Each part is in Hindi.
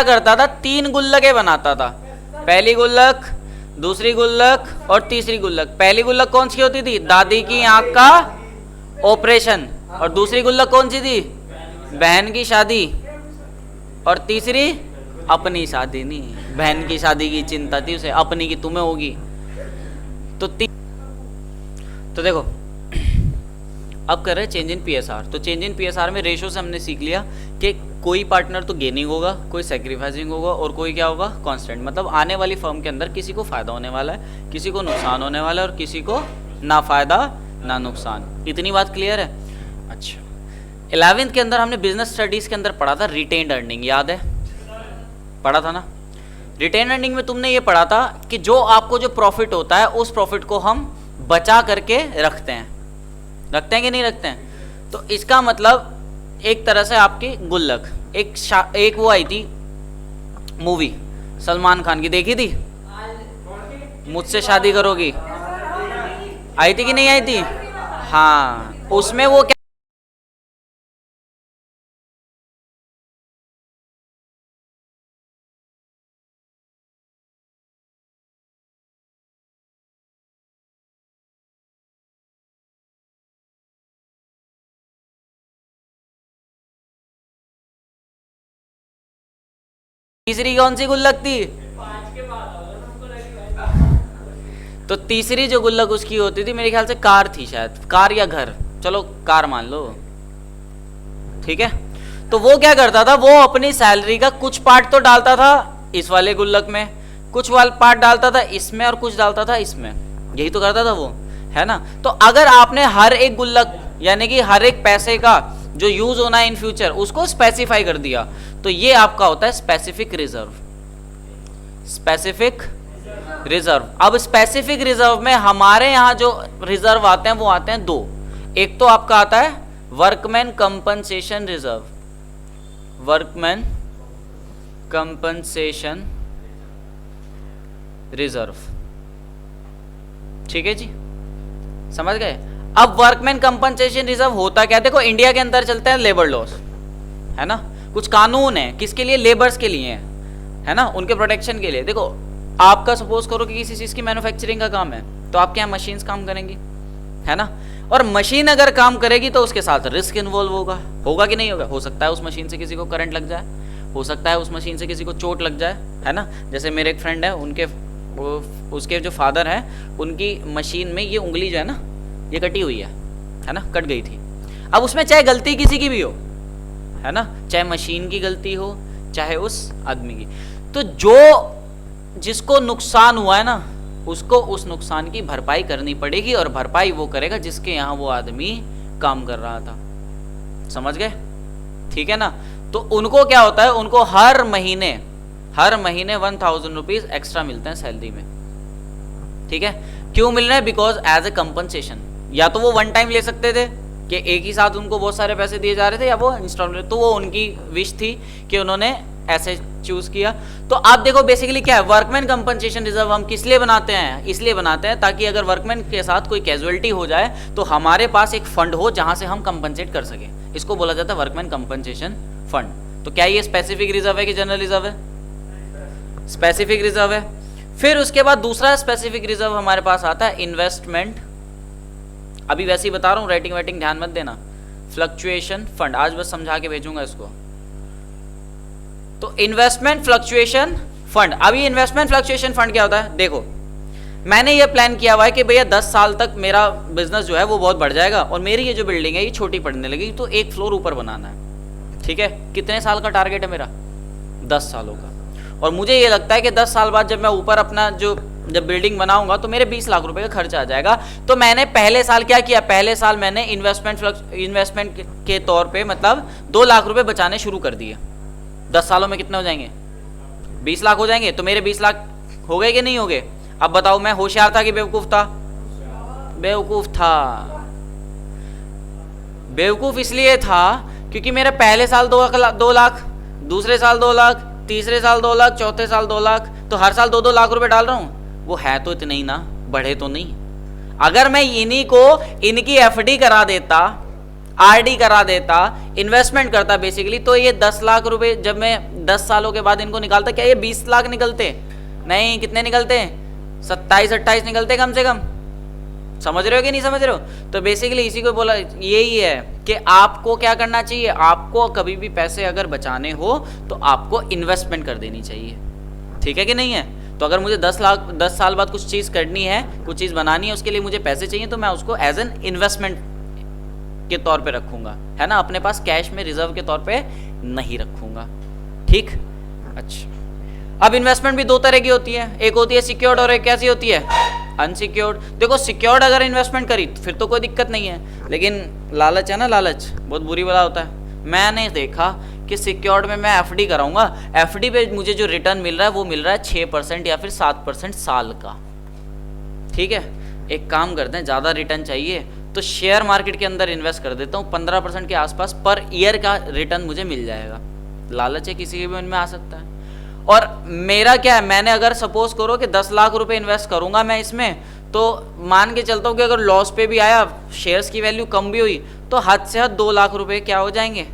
क्या करता था, 3 गुल्लकें बनाता था। पहली गुल्लक, दूसरी गुल्लक और तीसरी गुल्लक। पहली गुल्लक कौन सी होती थी, दादी की आंख का ऑपरेशन। और दूसरी गुल्लक कौन सी थी, बहन की शादी। और तीसरी अपनी शादी। नहीं, बहन की शादी की चिंता थी उसे, अपनी की तुम्हें होगी। तो देखो अब कर रहे हैं चेंज इन पीएसआर। तो चेंज इन पीएसआर में रेशो से हमने सीख लिया कि कोई पार्टनर तो गेनिंग होगा, कोई सेक्रीफाइसिंग होगा और कोई क्या होगा, कांस्टेंट। मतलब आने वाली फर्म के अंदर किसी को फायदा होने वाला है, किसी को नुकसान होने वाला है और किसी को ना फायदा ना नुकसान। इतनी बात क्लियर है। अच्छा, 11वीं के अंदर हमने बिजनेस स्टडीज के अंदर पढ़ा था रिटेन्ड अर्निंग, याद है, पढ़ा था ना। रिटेन अर्निंग में तुमने ये पढ़ा था कि जो आपको जो प्रॉफिट होता है उस प्रॉफिट को हम बचा करके रखते हैं कि नहीं रखते हैं। तो इसका मतलब एक तरह से आपकी गुल्लक। एक वो आई थी मूवी सलमान खान की, देखी थी, मुझसे शादी करोगी, आई थी कि नहीं आई थी? हाँ, उसमें वो क्या, तीसरी कौन सी गुल्लक थी? तो तीसरी जो गुल्लक उसकी होती थी मेरे ख्याल से कार थी, शायद कार या घर, चलो कार मान लो, ठीक है। तो वो क्या करता था, वो अपनी सैलरी का कुछ पार्ट तो डालता था इस वाले गुल्लक में, कुछ वाला पार्ट डालता था इसमें और कुछ डालता था इसमें, यही तो करता था वो, है ना। तो अगर आपने हर एक गुल्लक यानी कि हर एक पैसे का जो यूज होना है इन फ्यूचर उसको स्पेसिफाई कर दिया, तो ये आपका होता है स्पेसिफिक रिजर्व। Specific reserve. अब स्पेसिफिक रिजर्व में हमारे यहां जो रिजर्व आते हैं वो आते हैं 2। एक तो आपका आता है workman compensation reserve, workman compensation reserve, ठीक है जी, समझ गए। अब वर्कमैन कंपनसेशन रिजर्व होता क्या, देखो इंडिया के अंदर चलते हैं लेबर लॉस, है ना, कुछ कानून है किसके लिए, लेबर्स के लिए है ना, उनके प्रोटेक्शन के लिए। देखो आपका सपोज करो कि किसी चीज की मैन्युफैक्चरिंग का काम है, तो आपके यहाँ मशीन्स काम करेंगी, है ना, और मशीन अगर काम करेगी तो उसके साथ रिस्क इन्वॉल्व होगा कि नहीं होगा। हो सकता है उस मशीन से किसी को करंट लग जाए, हो सकता है उस मशीन से किसी को चोट लग जाए, है ना। जैसे मेरे एक फ्रेंड है, उसके जो फादर हैं उनकी मशीन में ये उंगली जो है ना ये कटी हुई है ना, कट गई थी। अब उसमें चाहे गलती किसी की भी हो, है ना, चाहे मशीन की गलती हो चाहे उस आदमी की, तो जिसको नुकसान हुआ है ना उसको उस नुकसान की भरपाई करनी पड़ेगी, और भरपाई वो करेगा जिसके यहाँ वो आदमी काम कर रहा था, समझ गए, ठीक है ना। तो उनको क्या होता है, उनको हर महीने 1000 रुपीज एक्स्ट्रा मिलते हैं सैलरी में, ठीक है। क्यों मिल रहे हैं, बिकॉज एज ए कंपनसेशन। या तो वो वन टाइम ले सकते थे कि एक ही साथ उनको बहुत सारे पैसे दिए जा रहे थे, या वो इंस्टॉलमेंट, तो वो उनकी विश थी कि उन्होंने ऐसे चूज किया। तो आप देखो बेसिकली क्या है, वर्कमैन कंपनसेशन रिजर्व हम किस लिए बनाते हैं, इसलिए बनाते हैं ताकि अगर वर्कमैन के साथ कोई कैजुअलिटी हो जाए तो हमारे पास एक फंड हो जहां से हम कंपनसेट कर सके। इसको बोला जाता है वर्कमैन कंपनसेशन फंड। तो क्या ये स्पेसिफिक रिजर्व है कि जनरल रिजर्व है? स्पेसिफिक रिजर्व है। फिर उसके बाद दूसरा स्पेसिफिक रिजर्व हमारे पास आता है इन्वेस्टमेंट, अभी वैसे ही बता रहा हूँ, राइटिंग वाइटिंग ध्यान मत देना, फ्लक्चुएशन फंड, आज बस समझा के भेजूंगा इसको। तो इन्वेस्टमेंट फ्लक्चुएशन फंड। अब ये इन्वेस्टमेंट फ्लक्चुएशन फंड क्या होता है, देखो मैंने ये प्लान किया हुआ है कि भैया 10 साल तक मेरा बिजनेस जो है वो बहुत बढ़ जाएगा और मेरी ये जो बिल्डिंग है ये छोटी पड़ने लगेगी, तो एक फ्लोर ऊपर बनाना है, ठीक है। कितने साल का टारगेट है मेरा, 10 सालों का। और मुझे ये लगता है कि 10 साल बाद जब मैं ऊपर अपना जब बिल्डिंग बनाऊंगा तो मेरे 20 लाख रुपए का खर्चा आ जाएगा। तो मैंने पहले साल क्या किया, पहले साल मैंने इन्वेस्टमेंट के तौर पे मतलब 2 लाख रुपए बचाने शुरू कर दिए। 10 सालों में कितने हो जाएंगे, 20 लाख हो जाएंगे। तो मेरे 20 लाख हो गए कि नहीं हो गए? अब बताओ मैं होशियार था कि बेवकूफ था? बेवकूफ था। बेवकूफ इसलिए था क्योंकि मेरे पहले साल 2 लाख, दूसरे साल 2 लाख, तीसरे साल 2 लाख, चौथे साल 2 लाख, तो हर साल 2-2 लाख रुपए डाल रहा हूं। वो है तो इतने ही ना, बढ़े तो नहीं। अगर मैं इन्हीं को इनकी एफडी करा देता, आरडी करा देता, इन्वेस्टमेंट करता बेसिकली, तो ये 10 लाख रुपए जब मैं 10 सालों के बाद इनको निकालता, क्या ये 20 लाख निकलते? नहीं, कितने निकलते? 27-28 निकलते कम से कम। समझ रहे हो कि नहीं समझ रहे हो? तो बेसिकली इसी को बोला, यही है कि आपको क्या करना चाहिए, आपको कभी भी पैसे अगर बचाने हो तो आपको इन्वेस्टमेंट कर देनी चाहिए, ठीक है कि नहीं है? तो अगर मुझे 10 साल बाद कुछ चीज़ करनी है, कुछ चीज़ बनानी है, उसके लिए मुझे पैसे चाहिए, तो मैं उसको एज एन इन्वेस्टमेंट के तौर पे रखूंगा, है ना, अपने पास कैश में रिजर्व के तौर पे नहीं रखूंगा, ठीक। अच्छा, अब इन्वेस्टमेंट भी दो तरह की होती है, एक होती है सिक्योर्ड और एक कैसी होती है, अनसिक्योर्ड। देखो सिक्योर्ड अगर इन्वेस्टमेंट करी फिर तो कोई दिक्कत नहीं है, लेकिन लालच है ना, लालच बहुत बुरी वाला होता है। मैंने देखा कि सिक्योर्ड में मैं एफडी कराऊंगा, एफडी पे मुझे जो रिटर्न मिल रहा है वो मिल रहा है 6% या फिर 7% साल का, ठीक है। एक काम करते हैं, ज़्यादा रिटर्न चाहिए तो शेयर मार्केट के अंदर इन्वेस्ट कर देता हूँ, 15% के आसपास पर ईयर का रिटर्न मुझे मिल जाएगा। लालच है, किसी के भी मन में आ सकता है। और मेरा क्या है, मैंने अगर सपोज करो कि 10 लाख रुपए इन्वेस्ट करूंगा मैं इसमें, तो मान के चलता हूँ कि अगर लॉस पे भी आया, शेयर्स की वैल्यू कम भी हुई, तो हद से हद 2 लाख रुपए क्या हो जाएंगे,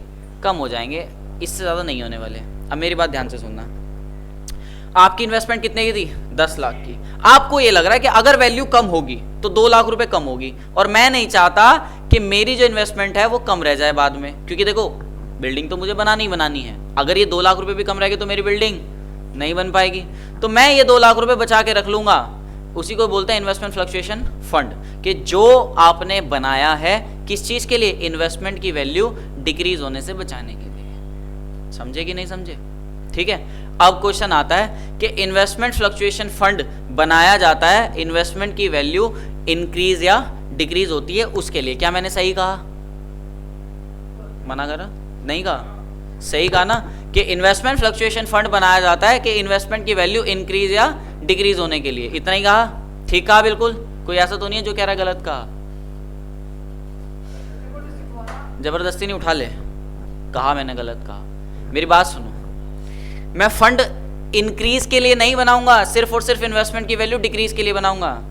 कम हो जाएंगे, इससे ज़्यादा नहीं होने वाले। अब मेरी बात ध्यान से सुनना, आपकी इन्वेस्टमेंट कितने की थी, 10 लाख की। आपको ये लग रहा है कि अगर वैल्यू कम होगी तो 2 लाख रुपए कम होगी, और मैं नहीं चाहता कि मेरी जो इन्वेस्टमेंट है वो कम रह जाए बाद में, क्योंकि देखो बिल्डिंग तो मुझे बनानी ही बनानी है। अगर ये 2 लाख रुपए भी कम रह गए तो मेरी बिल्डिंग नहीं बन पाएगी, तो मैं ये 2 लाख रुपए बचा के रख लूंगा। उसी को बोलते हैं इन्वेस्टमेंट फ्लक्चुएशन फंड, कि जो आपने बनाया है किस चीज के लिए, इन्वेस्टमेंट की वैल्यू डिक्रीज होने से बचाने के लिए। समझे कि नहीं समझे? ठीक है। अब क्वेश्चन आता है कि इन्वेस्टमेंट फ्लक्चुएशन फंड बनाया जाता है इन्वेस्टमेंट की वैल्यू इंक्रीज या डिक्रीज होती है उसके लिए। क्या मैंने सही कहा, मना करा? नहीं कहा, सही कहा ना, कि इन्वेस्टमेंट फ्लक्चुएशन फंड बनाया जाता है कि इन्वेस्टमेंट की वैल्यू इंक्रीज या डिक्रीज होने के लिए। इतना ही कहा, ठीक कहा बिल्कुल? कोई ऐसा तो नहीं है जो कह रहा है गलत कहा? जबरदस्ती नहीं उठा ले, कहा मैंने गलत कहा। मेरी बात सुनो, मैं फंड इंक्रीज के लिए नहीं बनाऊंगा, सिर्फ और सिर्फ इन्वेस्टमेंट की वैल्यू डिक्रीज के लिए बनाऊंगा।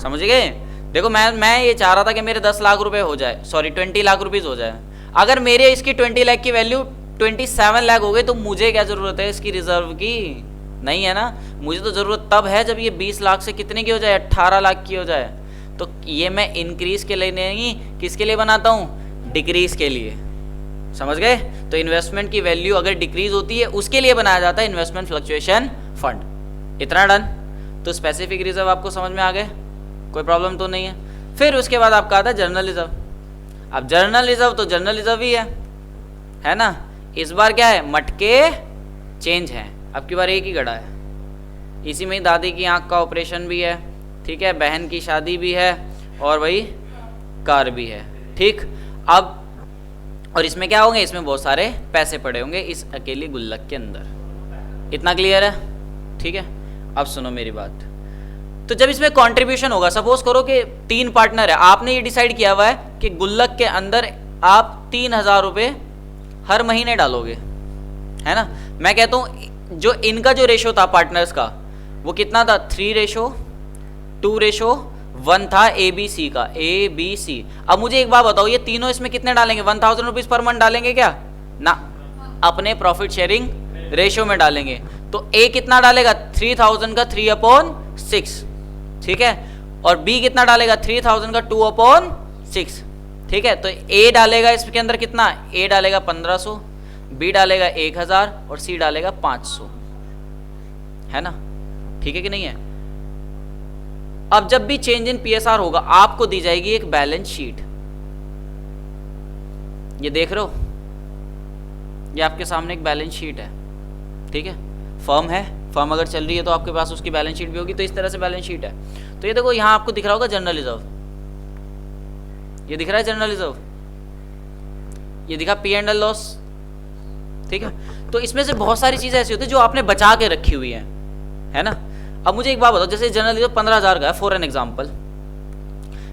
समझ गए? देखो मैं ये चाह रहा था कि मेरे 10 लाख रुपए हो जाए, सॉरी 20 लाख रुपीज हो जाए। अगर मेरे इसकी 20 लाख की वैल्यू 27 लाख हो गई तो मुझे क्या जरूरत है इसकी रिजर्व की? नहीं है ना, मुझे तो जरूरत तब है जब ये 20 लाख से कितने की हो जाए, 18 लाख की हो जाए। तो ये मैं इंक्रीज के लिए नहीं, किसके लिए बनाता हूँ, डिक्रीज के लिए। समझ गए? तो इन्वेस्टमेंट की वैल्यू अगर डिक्रीज होती है उसके लिए बनाया जाता है इन्वेस्टमेंट फ्लक्चुएशन फंड। इतना डन? तो स्पेसिफिक रिजर्व आपको समझ में आ गए, कोई प्रॉब्लम तो नहीं है। फिर उसके बाद आपका आता है जर्नल रिजर्व। अब जर्नल रिजर्व तो जर्नल रिजर्व ही है ना। इस बार क्या है, मटके चेंज हैं, अब की बार एक ही गड़ा है। इसी में ही दादी की आंख का ऑपरेशन भी है, ठीक है, बहन की शादी भी है, और वही कार भी है, ठीक। अब और इसमें क्या होंगे, इसमें बहुत सारे पैसे पड़े होंगे इस अकेली गुल्लक के अंदर। इतना क्लियर है? ठीक है। अब सुनो मेरी बात, तो जब इसमें कंट्रीब्यूशन होगा, सपोज करो कि 3 पार्टनर है, आपने ये डिसाइड किया हुआ है कि गुल्लक के अंदर आप 3000 रुपये हर महीने डालोगे, है ना। मैं कहता हूँ जो इनका जो रेशो था पार्टनर्स का, वो कितना था, 3:2:1 था ABC का, ABC। अब मुझे एक बात बताओ, ये तीनों इसमें कितने डालेंगे, 1000 रुपीज़ पर मंथ डालेंगे क्या? ना, अपने प्रॉफिट शेयरिंग रेशो में डालेंगे। तो A कितना डालेगा, 3000 का 3/6, ठीक है, और B कितना डालेगा, 3000 का 2/6, ठीक है। तो A डालेगा इसके अंदर कितना, A डालेगा 1500, B डालेगा 1000 और C डालेगा 500, है ना, ठीक है कि नहीं है। अब जब भी चेंज इन PSR होगा, आपको दी जाएगी एक बैलेंस शीट। ये देख रहे हो, ये आपके सामने एक बैलेंस शीट है, ठीक है। फर्म है, फर्म अगर चल रही है तो आपके पास उसकी बैलेंस शीट भी होगी। तो इस तरह से बैलेंस शीट है। तो ये देखो, यहाँ आपको दिख रहा होगा जनरल रिजर्व, ये दिख रहा है जनरल रिजर्व, ये दिखा P&L लॉस, ठीक है। तो इसमें से बहुत सारी चीजें ऐसी होती है जो आपने बचा के रखी हुई है ना। अब मुझे एक बात बताओ, जैसे जनरल रिजर्व 15,000 का है फॉर एन एग्जाम्पल,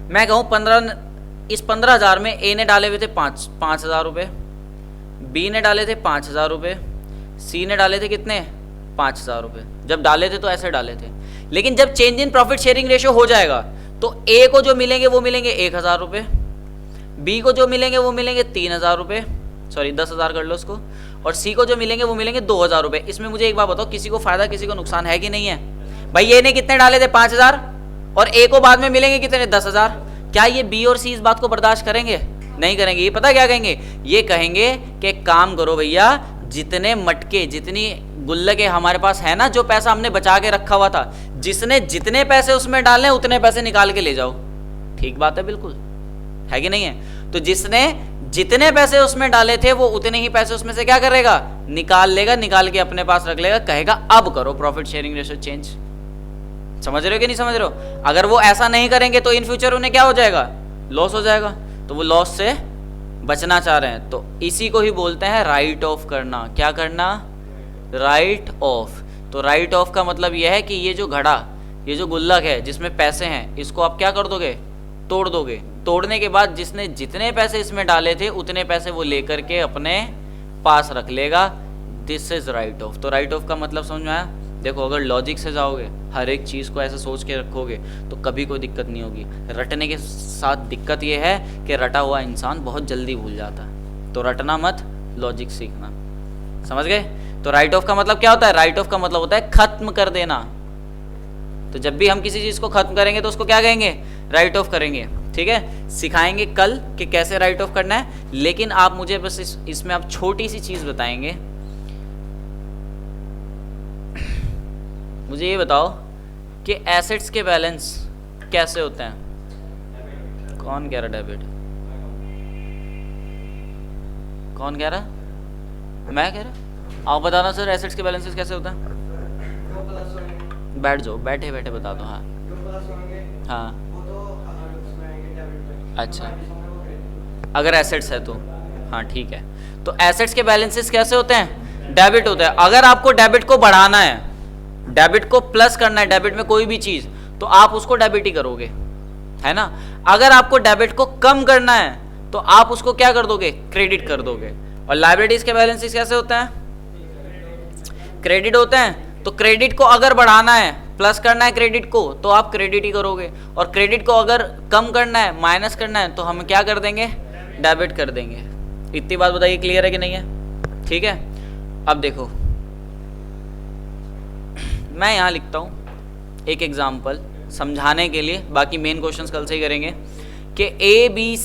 मैं कहूँ 15,000 में A ने डाले हुए थे 5,000 रुपये, B ने डाले थे 5,000 रुपये, C ने डाले थे कितने, 5,000 रुपये। जब डाले थे तो ऐसे डाले थे, लेकिन जब change in profit sharing ratio हो जाएगा तो A को जो मिलेंगे वो मिलेंगे 1,000 रुपये, B को जो मिलेंगे वो मिलेंगे 3,000 रुपये, सॉरी 10,000 कर लो उसको, और सी को जो मिलेंगे वो मिलेंगे 2000 रुपए। इसमें मुझे एक बात बताओ, किसी को फायदा किसी को नुकसान है कि नहीं है? भाई ये ने कितने डाले थे 5000 और ए को बाद में मिलेंगे कितने 10,000। क्या ये बी और सी इस बात को बर्दाश्त करेंगे? नहीं करेंगे। ये पता क्या कहेंगे? ये कहेंगे कि काम करो भैया, जितने मटके जितनी गुल्लके हमारे पास है ना, जो पैसा हमने बचा के रखा हुआ था, जिसने जितने पैसे उसमें डालने उतने पैसे निकाल के ले जाओ। ठीक बात है, बिल्कुल है कि नहीं है? तो जिसने जितने पैसे उसमें डाले थे वो उतने ही पैसे उसमें से क्या करेगा? निकाल लेगा, निकाल के अपने पास रख लेगा, कहेगा अब करो प्रॉफिट शेयरिंग रेशियो चेंज। समझ रहे हो कि नहीं समझ रहे हो? अगर वो ऐसा नहीं करेंगे तो इन फ्यूचर उन्हें क्या हो जाएगा? लॉस हो जाएगा। तो वो लॉस से बचना चाह रहे हैं, तो इसी को ही बोलते हैं राइट ऑफ करना। क्या करना? Right of. तो राइट ऑफ का मतलब यह है कि ये जो घड़ा, ये जो गुल्लक है जिसमें पैसे हैं, इसको आप क्या कर दोगे? तोड़ दोगे। तोड़ने के बाद जिसने जितने पैसे इसमें डाले थे उतने पैसे वो लेकर के अपने पास रख लेगा। This is right of. तो राइट ऑफ का मतलब समझ में आया? देखो, अगर लॉजिक से जाओगे, हर एक चीज़ को ऐसे सोच के रखोगे तो कभी कोई दिक्कत नहीं होगी। रटने के साथ दिक्कत ये है कि रटा हुआ इंसान बहुत जल्दी भूल जाता है। तो रटना मत, लॉजिक सीखना। समझ गए? तो राइट ऑफ का मतलब क्या होता है? राइट ऑफ का मतलब होता है खत्म कर देना। तो जब भी हम किसी चीज़ को खत्म करेंगे तो उसको क्या कहेंगे? राइट ऑफ करेंगे। ठीक है, सिखाएंगे कल कि कैसे राइट ऑफ करना है। लेकिन आप मुझे बस इसमें आप छोटी सी चीज़ बताएंगे। मुझे ये बताओ कि एसेट्स के बैलेंस कैसे होते हैं? कौन कह रहा डेबिट? कौन कह रहा? मैं कह रहा? आप बताना सर, एसेट्स के बैलेंसेस कैसे होते हैं? बैठ जाओ, बैठे बैठे बता दो। हाँ हाँ, अच्छा, अगर एसेट्स है तो हाँ ठीक है। तो एसेट्स के बैलेंसेस कैसे होते हैं? डेबिट होता है। अगर आपको डेबिट को बढ़ाना है, डेबिट को प्लस करना है, डेबिट में कोई भी चीज, तो आप उसको डेबिट ही करोगे, है ना। अगर आपको डेबिट को कम करना है तो आप उसको क्या कर दोगे? क्रेडिट कर दोगे। और लायबिलिटीज के बैलेंसेस कैसे होते हैं? क्रेडिट होते हैं। तो क्रेडिट को अगर बढ़ाना है, प्लस करना है क्रेडिट को, तो आप क्रेडिट ही करोगे। और क्रेडिट को अगर कम करना है, माइनस करना है, तो हम क्या कर देंगे? डेबिट कर देंगे। इतनी बात बताइए, क्लियर है कि नहीं है? ठीक है। अब देखो, मैं यहाँ लिखता हूँ एक एग्जाम्पल समझाने के लिए, बाकी मेन क्वेश्चंस कल से ही करेंगे कि ए बी